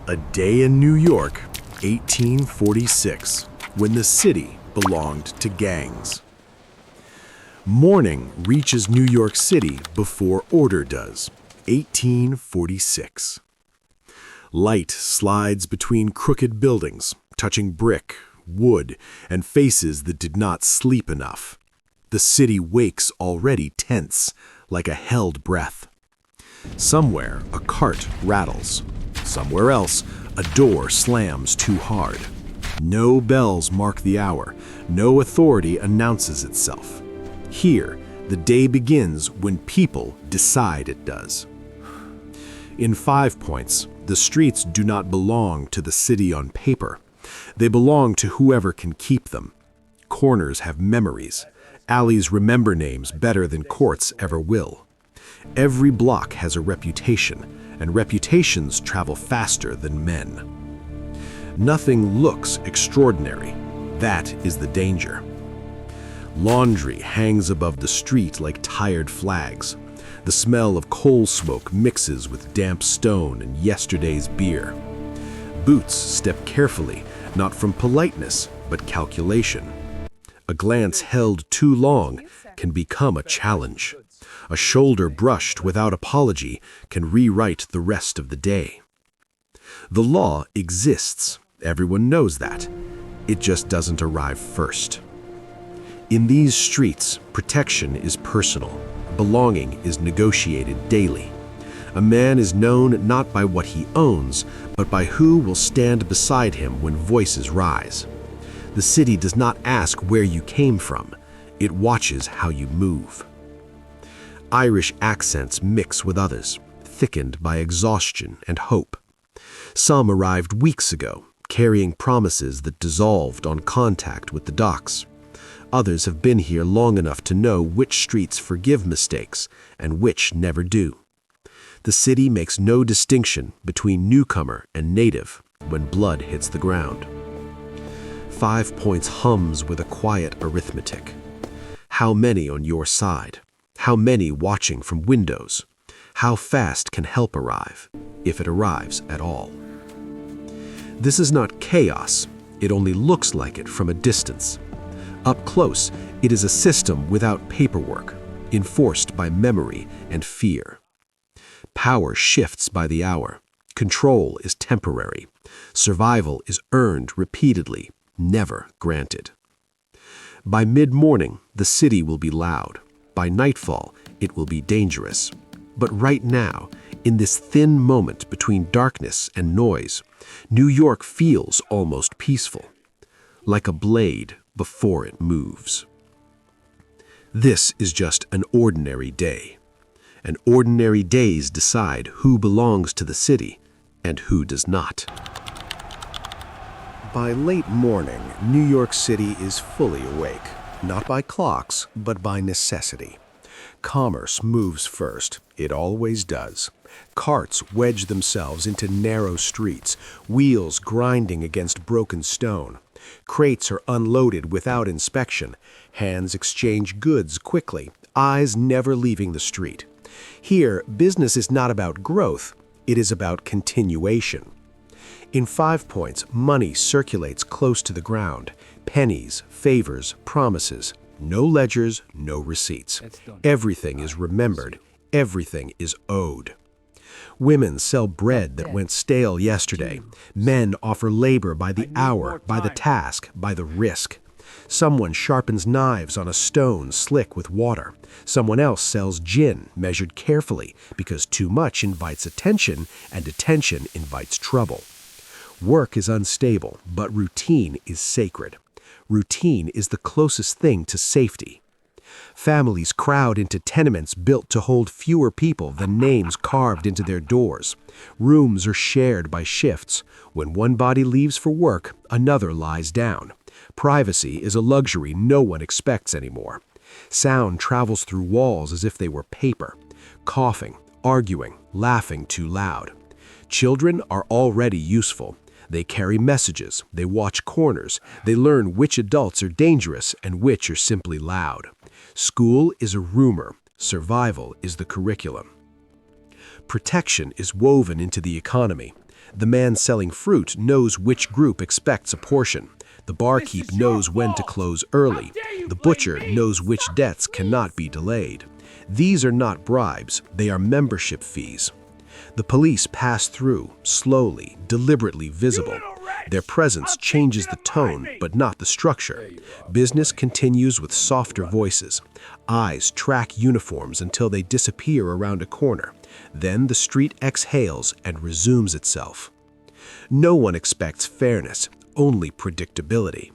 A day in New York, 1846, when the city belonged to gangs. Morning reaches New York City before order does, 1846. Light slides between crooked buildings, touching brick, wood, and faces that did not sleep enough. The city wakes already tense, like a held breath. Somewhere, a cart rattles. Somewhere else, a door slams too hard. No bells mark the hour. No authority announces itself. Here, the day begins when people decide it does. In 5 Points, the streets do not belong to the city on paper. They belong to whoever can keep them. Corners have memories. Alleys remember names better than courts ever will. Every block has a reputation, and reputations travel faster than men. Nothing looks extraordinary. That is the danger. Laundry hangs above the street like tired flags. The smell of coal smoke mixes with damp stone and yesterday's beer. Boots step carefully, not from politeness, but calculation. A glance held too long can become a challenge. A shoulder brushed without apology can rewrite the rest of the day. The law exists. Everyone knows that. It just doesn't arrive first. In these streets, protection is personal. Belonging is negotiated daily. A man is known not by what he owns, but by who will stand beside him when voices rise. The city does not ask where you came from. It watches how you move. Irish accents mix with others, thickened by exhaustion and hope. Some arrived weeks ago, carrying promises that dissolved on contact with the docks. Others have been here long enough to know which streets forgive mistakes and which never do. The city makes no distinction between newcomer and native when blood hits the ground. 5 Points hums with a quiet arithmetic. How many on your side? How many watching from windows? How fast can help arrive, if it arrives at all? This is not chaos. It only looks like it from a distance. Up close, it is a system without paperwork, enforced by memory and fear. Power shifts by the hour. Control is temporary. Survival is earned repeatedly, never granted. By mid-morning, the city will be loud. By nightfall, it will be dangerous. But right now, in this thin moment between darkness and noise, New York feels almost peaceful, like a blade before it moves. This is just an ordinary day. And ordinary days decide who belongs to the city and who does not. By late morning, New York City is fully awake. Not by clocks, but by necessity. Commerce moves first. It always does. Carts wedge themselves into narrow streets, wheels grinding against broken stone. Crates are unloaded without inspection. Hands exchange goods quickly, eyes never leaving the street. Here, business is not about growth. It is about continuation. In 5 Points, money circulates close to the ground. Pennies, favors, promises. No ledgers, no receipts. Everything is remembered. Everything is owed. Women sell bread that went stale yesterday. Men offer labor by the hour, by the task, by the risk. Someone sharpens knives on a stone slick with water. Someone else sells gin, measured carefully, because too much invites attention, and attention invites trouble. Work is unstable, but routine is sacred. Routine is the closest thing to safety. Families crowd into tenements built to hold fewer people than names carved into their doors. Rooms are shared by shifts. When one body leaves for work, another lies down. Privacy is a luxury no one expects anymore. Sound travels through walls as if they were paper. Coughing, arguing, laughing too loud. Children are already useful. They carry messages, they watch corners, they learn which adults are dangerous and which are simply loud. School is a rumor, survival is the curriculum. Protection is woven into the economy. The man selling fruit knows which group expects a portion. The barkeep knows when to close early. The butcher knows which debts cannot be delayed. These are not bribes, they are membership fees. The police pass through, slowly, deliberately visible. Their presence changes the tone, but not the structure. Business continues with softer voices. Eyes track uniforms until they disappear around a corner. Then the street exhales and resumes itself. No one expects fairness, only predictability.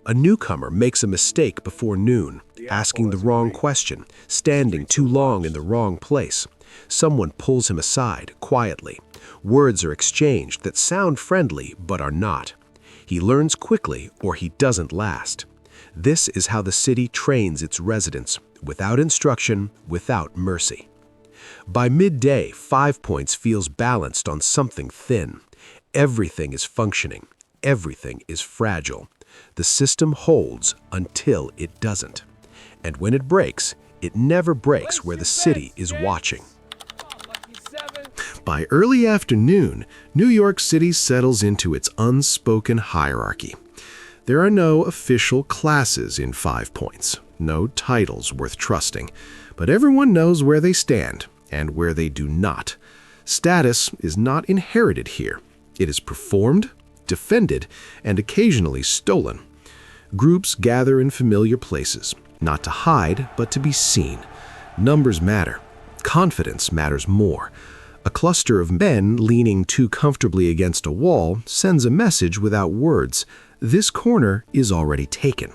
A newcomer makes a mistake before noon, asking the wrong question, standing too long in the wrong place. Someone pulls him aside, quietly. Words are exchanged that sound friendly but are not. He learns quickly or he doesn't last. This is how the city trains its residents, without instruction, without mercy. By midday, 5 Points feels balanced on something thin. Everything is functioning. Everything is fragile. The system holds until it doesn't. And when it breaks, it never breaks where the city is watching. By early afternoon, New York City settles into its unspoken hierarchy. There are no official classes in 5 Points, no titles worth trusting, but everyone knows where they stand and where they do not. Status is not inherited here. It is performed, defended, and occasionally stolen. Groups gather in familiar places, not to hide, but to be seen. Numbers matter. Confidence matters more. A cluster of men leaning too comfortably against a wall sends a message without words. This corner is already taken.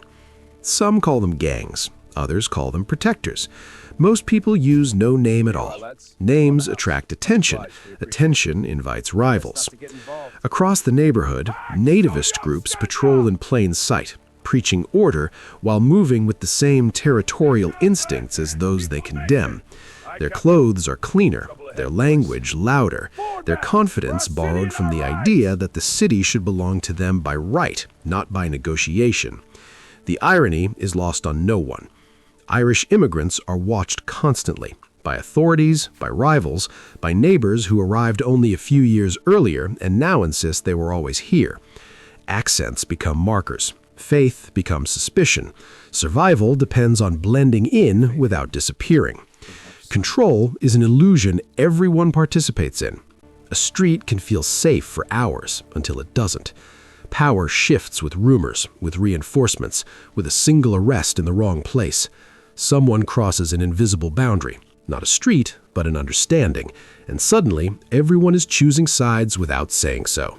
Some call them gangs. Others call them protectors. Most people use no name at all. Names attract attention. Attention invites rivals. Across the neighborhood, nativist groups patrol in plain sight, preaching order while moving with the same territorial instincts as those they condemn. Their clothes are cleaner, their language louder, their confidence borrowed from the idea that the city should belong to them by right, not by negotiation. The irony is lost on no one. Irish immigrants are watched constantly, by authorities, by rivals, by neighbors who arrived only a few years earlier and now insist they were always here. Accents become markers. Faith becomes suspicion. Survival depends on blending in without disappearing. Control is an illusion everyone participates in. A street can feel safe for hours until it doesn't. Power shifts with rumors, with reinforcements, with a single arrest in the wrong place. Someone crosses an invisible boundary, not a street, but an understanding, and suddenly everyone is choosing sides without saying so.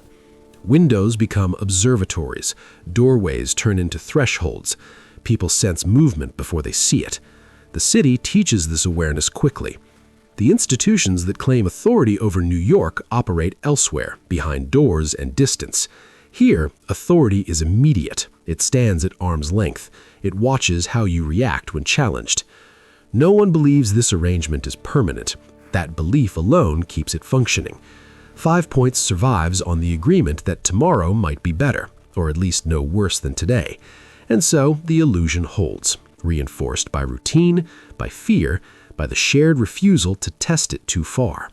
Windows become observatories. Doorways turn into thresholds. People sense movement before they see it. The city teaches this awareness quickly. The institutions that claim authority over New York operate elsewhere, behind doors and distance. Here, authority is immediate. It stands at arm's length. It watches how you react when challenged. No one believes this arrangement is permanent. That belief alone keeps it functioning. 5 Points survives on the agreement that tomorrow might be better, or at least no worse than today. And so the illusion holds, reinforced by routine, by fear, by the shared refusal to test it too far.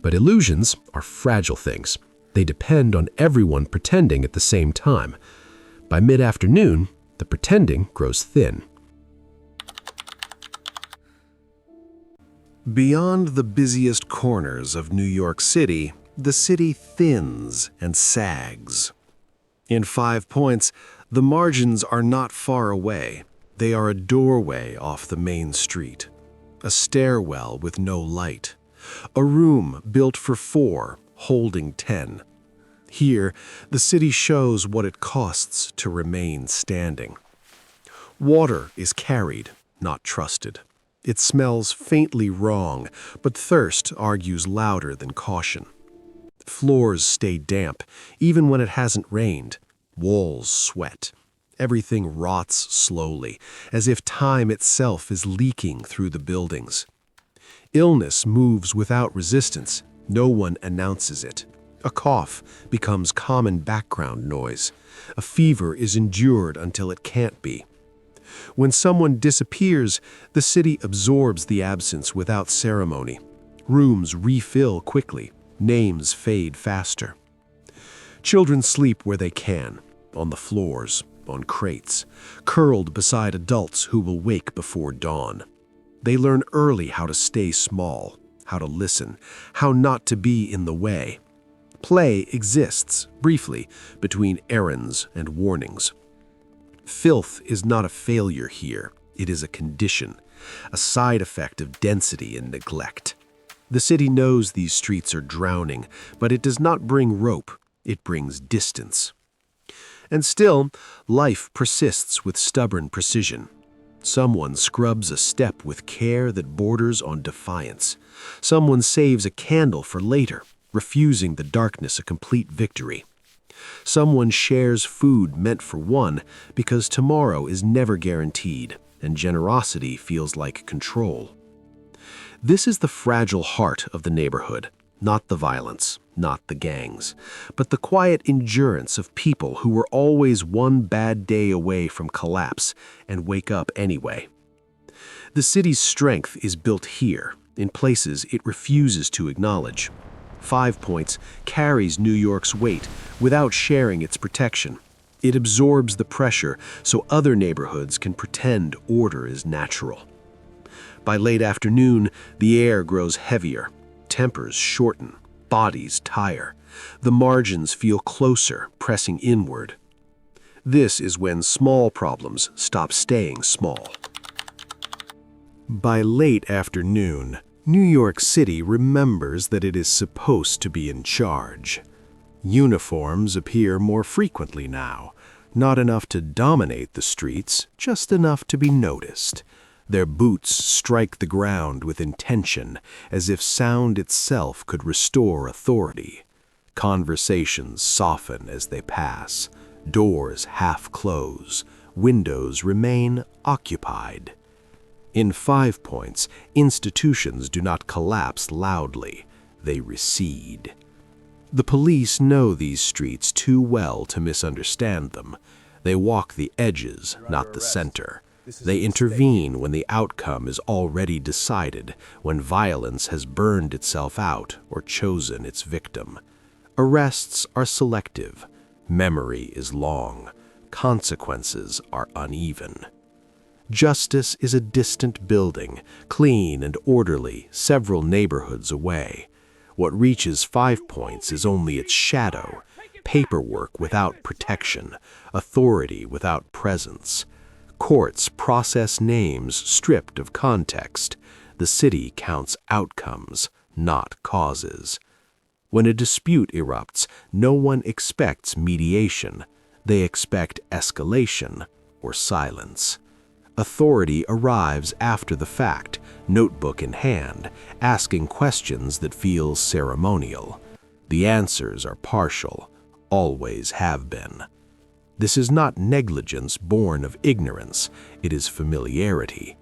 But illusions are fragile things. They depend on everyone pretending at the same time. By mid-afternoon, the pretending grows thin. Beyond the busiest corners of New York City, the city thins and sags. In 5 Points, the margins are not far away. They are a doorway off the main street, a stairwell with no light, a room built for 4, holding 10. Here, the city shows what it costs to remain standing. Water is carried, not trusted. It smells faintly wrong, but thirst argues louder than caution. Floors stay damp, even when it hasn't rained. Walls sweat. Everything rots slowly, as if time itself is leaking through the buildings. Illness moves without resistance. No one announces it. A cough becomes common background noise. A fever is endured until it can't be. When someone disappears, the city absorbs the absence without ceremony. Rooms refill quickly. Names fade faster. Children sleep where they can, on the floors, on crates, curled beside adults who will wake before dawn. They learn early how to stay small, how to listen, how not to be in the way. Play exists, briefly, between errands and warnings. Filth is not a failure here, it is a condition, a side effect of density and neglect. The city knows these streets are drowning, but it does not bring rope, it brings distance. And still, life persists with stubborn precision. Someone scrubs a step with care that borders on defiance. Someone saves a candle for later, refusing the darkness a complete victory. Someone shares food meant for one because tomorrow is never guaranteed, and generosity feels like control. This is the fragile heart of the neighborhood, not the violence, not the gangs, but the quiet endurance of people who were always one bad day away from collapse and wake up anyway. The city's strength is built here, in places it refuses to acknowledge. 5 Points carries New York's weight without sharing its protection. It absorbs the pressure so other neighborhoods can pretend order is natural. By late afternoon, the air grows heavier. Tempers shorten, bodies tire. The margins feel closer, pressing inward. This is when small problems stop staying small. By late afternoon, New York City remembers that it is supposed to be in charge. Uniforms appear more frequently now, not enough to dominate the streets, just enough to be noticed. Their boots strike the ground with intention, as if sound itself could restore authority. Conversations soften as they pass. Doors half close. Windows remain occupied. In 5 Points, institutions do not collapse loudly. They recede. The police know these streets too well to misunderstand them. They walk the edges, not the center. They intervene when the outcome is already decided, when violence has burned itself out or chosen its victim. Arrests are selective. Memory is long. Consequences are uneven. Justice is a distant building, clean and orderly, several neighborhoods away. What reaches 5 Points is only its shadow, paperwork without protection, authority without presence. Courts process names stripped of context. The city counts outcomes, not causes. When a dispute erupts, no one expects mediation. They expect escalation or silence. Authority arrives after the fact, notebook in hand, asking questions that feel ceremonial. The answers are partial, always have been. This is not negligence born of ignorance, it is familiarity.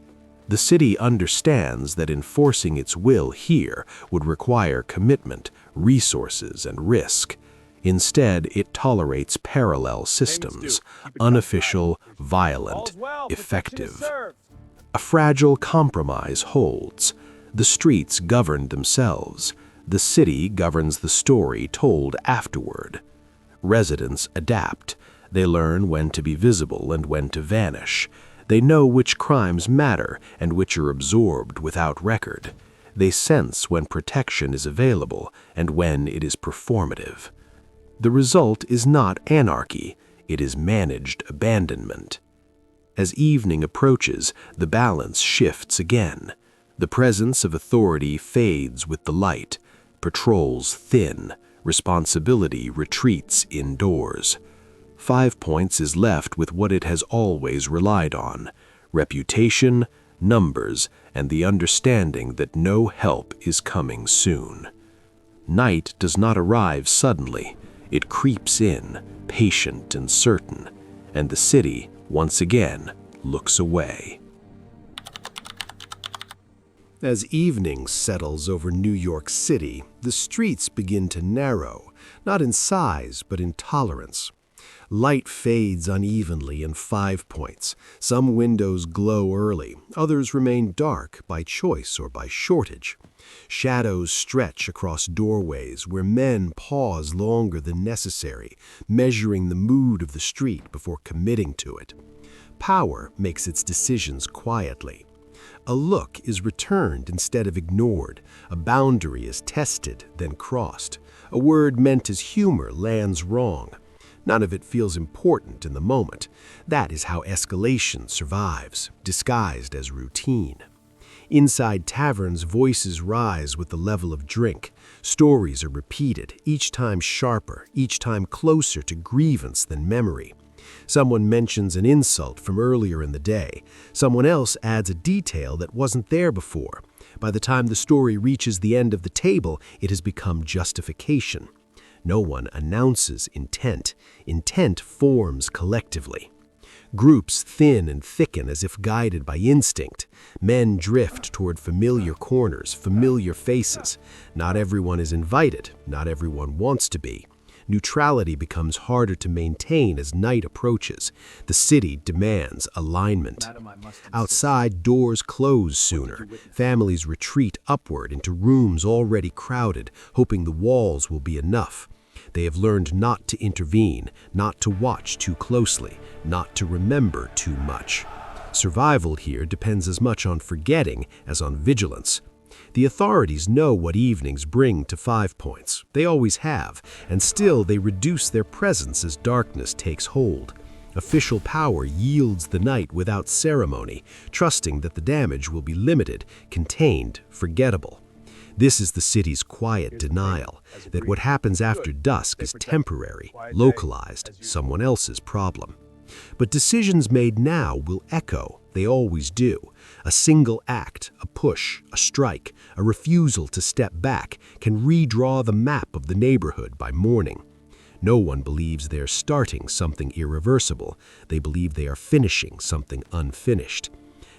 The city understands that enforcing its will here would require commitment, resources, and risk. Instead, it tolerates parallel systems, unofficial, violent, effective. A fragile compromise holds. The streets govern themselves. The city governs the story told afterward. Residents adapt. They learn when to be visible and when to vanish. They know which crimes matter and which are absorbed without record. They sense when protection is available and when it is performative. The result is not anarchy, it is managed abandonment. As evening approaches, the balance shifts again. The presence of authority fades with the light. Patrols thin. Responsibility retreats indoors. 5 Points is left with what it has always relied on: reputation, numbers, and the understanding that no help is coming soon. Night does not arrive suddenly. It creeps in, patient and certain, and the city, once again, looks away. As evening settles over New York City, the streets begin to narrow, not in size but in tolerance. Light fades unevenly in 5 points. Some windows glow early, others remain dark by choice or by shortage. Shadows stretch across doorways where men pause longer than necessary, measuring the mood of the street before committing to it. Power makes its decisions quietly. A look is returned instead of ignored. A boundary is tested, then crossed. A word meant as humor lands wrong. None of it feels important in the moment. That is how escalation survives, disguised as routine. Inside taverns, voices rise with the level of drink. Stories are repeated, each time sharper, each time closer to grievance than memory. Someone mentions an insult from earlier in the day. Someone else adds a detail that wasn't there before. By the time the story reaches the end of the table, it has become justification. No one announces intent. Intent forms collectively. Groups thin and thicken as if guided by instinct. Men drift toward familiar corners, familiar faces. Not everyone is invited. Not everyone wants to be. Neutrality becomes harder to maintain as night approaches. The city demands alignment. Outside, doors close sooner. Families retreat upward into rooms already crowded, hoping the walls will be enough. They have learned not to intervene, not to watch too closely, not to remember too much. Survival here depends as much on forgetting as on vigilance. The authorities know what evenings bring to 5 points. They always have, and still they reduce their presence as darkness takes hold. Official power yields the night without ceremony, trusting that the damage will be limited, contained, forgettable. This is the city's quiet denial, that what happens after dusk is temporary, localized, someone else's problem. But decisions made now will echo, they always do. A single act, a push, a strike, a refusal to step back can redraw the map of the neighborhood by morning. No one believes they're starting something irreversible. They believe they are finishing something unfinished.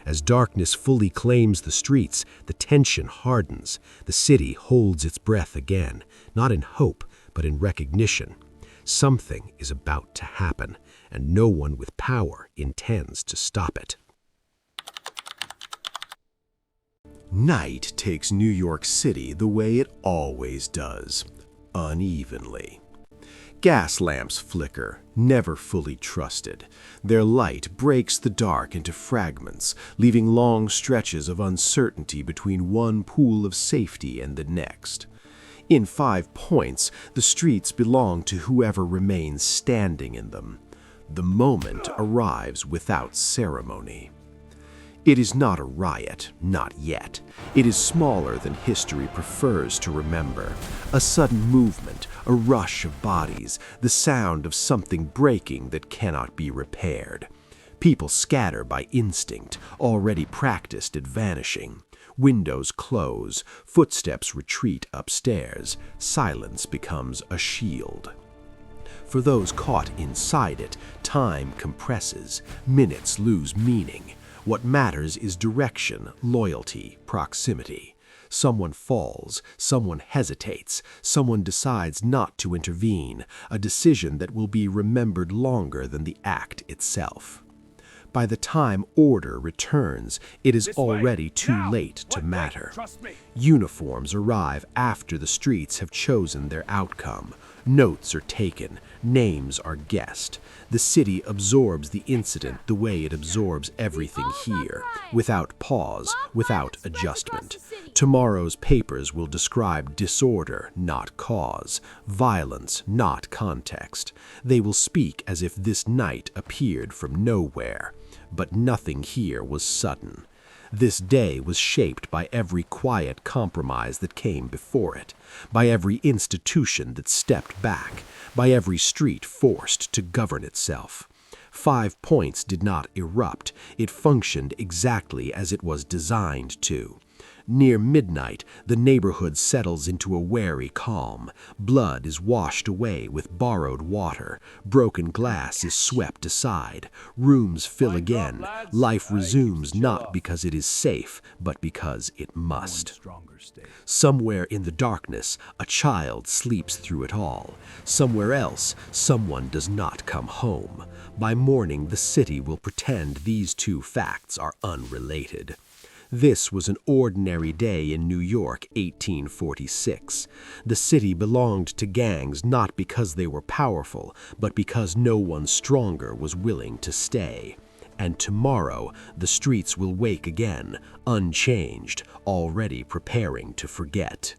As darkness fully claims the streets, the tension hardens. The city holds its breath again, not in hope, but in recognition. Something is about to happen, and no one with power intends to stop it. Night takes New York City the way it always does, unevenly. Gas lamps flicker, never fully trusted. Their light breaks the dark into fragments, leaving long stretches of uncertainty between one pool of safety and the next. In 5 points, the streets belong to whoever remains standing in them. The moment arrives without ceremony. It is not a riot, not yet. It is smaller than history prefers to remember. A sudden movement, a rush of bodies, the sound of something breaking that cannot be repaired. People scatter by instinct, already practiced at vanishing. Windows close, footsteps retreat upstairs. Silence becomes a shield. For those caught inside it, time compresses, minutes lose meaning. What matters is direction, loyalty, proximity. Someone falls, someone hesitates, someone decides not to intervene, a decision that will be remembered longer than the act itself. By the time order returns, it is already too late to matter. Uniforms arrive after the streets have chosen their outcome. Notes are taken, names are guessed. The city absorbs the incident the way it absorbs everything here, without pause, without adjustment. Tomorrow's papers will describe disorder, not cause, violence, not context. They will speak as if this night appeared from nowhere. But nothing here was sudden. This day was shaped by every quiet compromise that came before it, by every institution that stepped back, by every street forced to govern itself. 5 points did not erupt. It functioned exactly as it was designed to. Near midnight, the neighborhood settles into a wary calm. Blood is washed away with borrowed water. Broken glass is swept aside. Rooms fill again. Life resumes not because it is safe, but because it must. Somewhere in the darkness, a child sleeps through it all. Somewhere else, someone does not come home. By morning, the city will pretend these two facts are unrelated. This was an ordinary day in New York, 1846. The city belonged to gangs not because they were powerful, but because no one stronger was willing to stay. And tomorrow, the streets will wake again, unchanged, already preparing to forget.